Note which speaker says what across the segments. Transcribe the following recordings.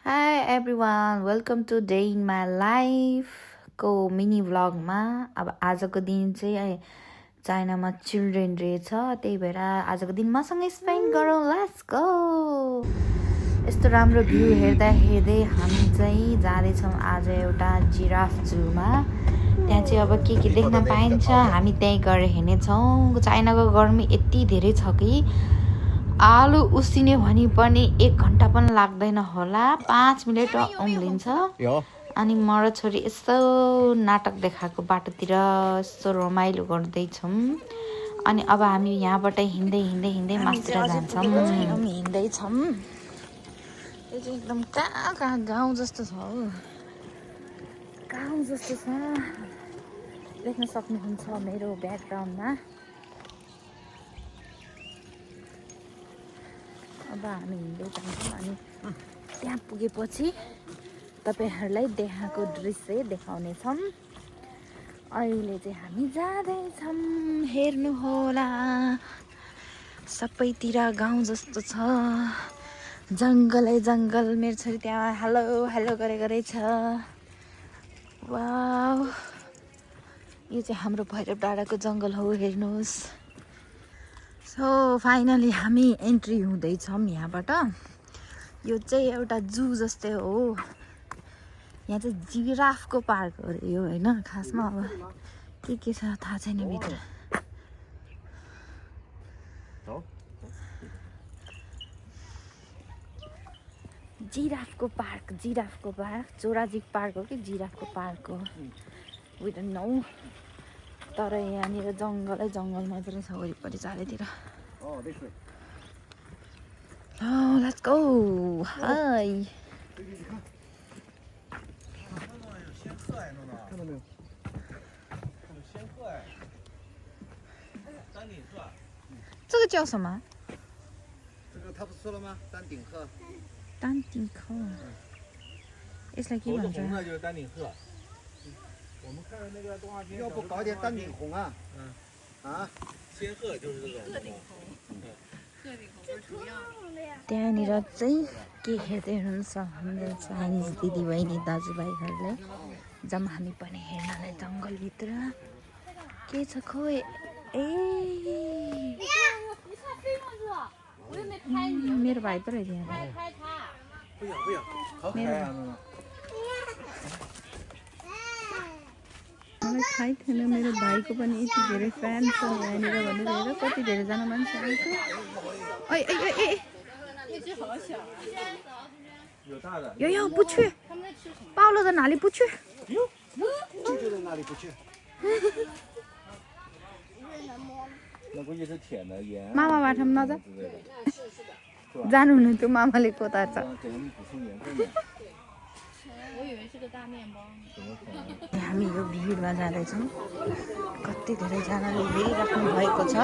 Speaker 1: Hi everyone, welcome to Day in My Life को mini भ्लगमा। अब आजको दिन चाहिँ चाइनामा चिल्ड्रेन डे छ, त्यही भएर आजको दिन मसँगै स्पेन्ड गरौँ। Let's go. यस्तो राम्रो भ्यू हेर्दा हेर्दै हामी चाहिँ जाँदैछौँ आज एउटा जिराफ जूमा। त्यहाँ चाहिँ अब के देख्न पाइन्छ, हामी त्यहीँ गएर हेर्नेछौँ। चाइनाको गर्मी यति धेरै छ कि आलु उसिने भने पनि 1 घन्टा पनि लाग्दैन होला, 5 मिनट उम्लिन्छ। अनि म र छोरी यस्तो नाटक देखाएको बाटोतिर यस्तो रमाइलो गर्दैछौँ। अनि अब हामी यहाँबाट हिँड्दै हिँड्दै हिँड्दै मास्तिर जान्छौँ। हामी हिँड्दैछौँ। यो चाहिँ एकदम कहाँ गाउँ जस्तो छ हो, गाउँ जस्तो छ। देख्न सक्नुहुन्छ मेरो ब्याकग्राउन्डमा। अब हामी हिँड्दै जान्छौँ अनि त्यहाँ पुगेपछि तपाईहरूलाई देखाएको दृश्य देखाउनेछौँ। अहिले चाहिँ हामी जाँदैछौँ, हेर्नुहोला। सबैतिर गाउँ जस्तो छ, जङ्गलै जङ्गल। मेरो छोरी त्यहाँ हेलो हेलो गरे छ। वाउ, यो चाहिँ हाम्रो भैरव डाँडाको जङ्गल हो, हेर्नुहोस्। सो फाइनली हामी एन्ट्री हुँदैछौँ यहाँबाट। यो चाहिँ एउटा जू जस्तै हो। यहाँ चाहिँ जिराफको पार्क हो अरे यो, होइन? खासमा अब के छ थाहा छैन भित्र। जिराफको पार्क जोराजिक पार्क हो कि जिराफको पार्क हो, वी डोन्ट नो। तर यहाँनिर जङ्गलै जङ्गल मात्रै छ वरिपरि चारैतिर। Let's go. हाई।这个叫什么？
Speaker 2: 这个他不说了吗？丹顶鹤。
Speaker 1: 丹顶鹤。It's like
Speaker 2: 头是红的就是丹顶鹤。我们看的那个动画片。要不搞点丹顶红啊？仙鹤就是这种。鹤顶红。鹤顶红是主要。
Speaker 1: त्यहाँनिर चाहिँ के हेर्दै हुनुहुन्छ हाम्रो चाइनिज दिदीबहिनी दाजुभाइहरूले। जम्मा हामी पनि हेर्नलाई जङ्गलभित्र के छ खोइ। मेरो भाइ पो रहेछ यहाँ। मलाई थाहै थिएन मेरो भाइको पनि यति धेरै फ्यान छ यहाँनिर भनेर। हेर कति धेरैजना मान्छे आएको।有不去，包了在哪里不去？
Speaker 2: 就在那里不去。那估计是舔的盐。
Speaker 1: 妈妈把他们拿着。जानु हुनु त्यो मामाले कोतार्छ। हामी यो भिडमा जाँदैछौँ। कति धेरैजनाले हेरिराख्नु भएको छ।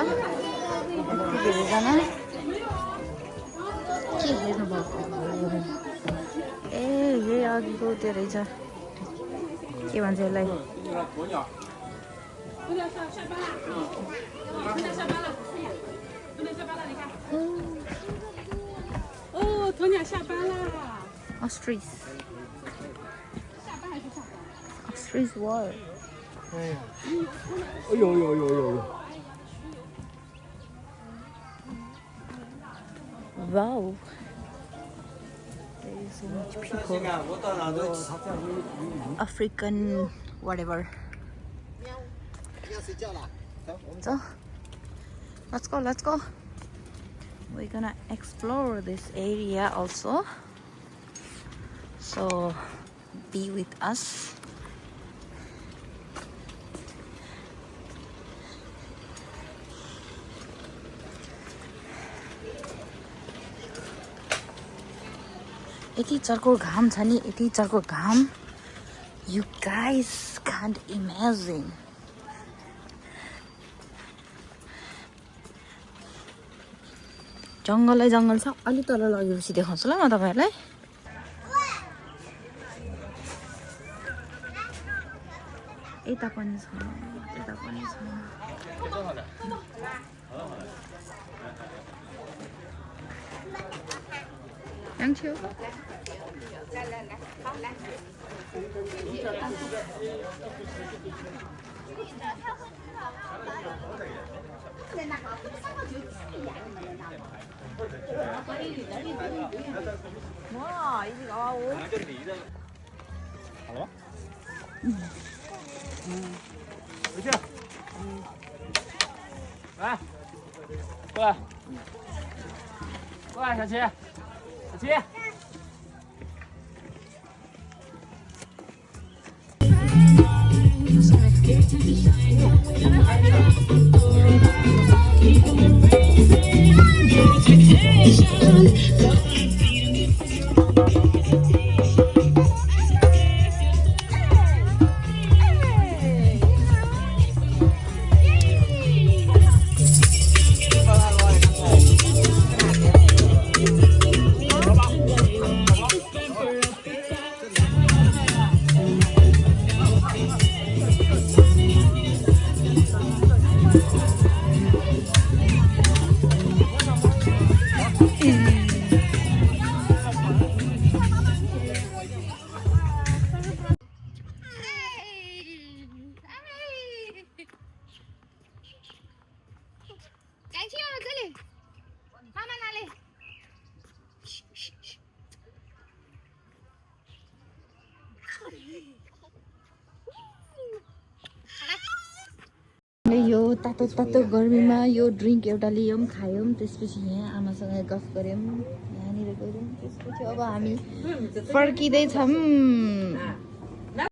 Speaker 1: कति धेरैजना के हेर्नु भएको। यही अघिको त्यो रहेछ, के भन्छ यसलाई? Ostrich wall.
Speaker 2: 哎呦。
Speaker 1: Wow. There is so much people. African whatever. So, let's go. We're gonna explore this area also. So, be with us. यति चर्को घाम छ नि, यति चर्को घाम। You guys can't imagine. जङ्गलै जङ्गल छ। अलि तल लगेपछि देखाउँछु ल म तपाईहरुलाई। यता पनि छ, त्यता पनि छ। 양치요? 哇，一个哦。
Speaker 2: 好了吧？回去。来，过来，过来，小七，小七。
Speaker 1: यो तातो तातो गर्मीमा यो ड्रिङ्क एउटा लियौँ खायौँ त्यसपछि यहाँ आमासँग गफ गऱ्यौँ यहाँनिर गऱ्यौँ त्यसपछि अब हामी फर्किँदैछौँ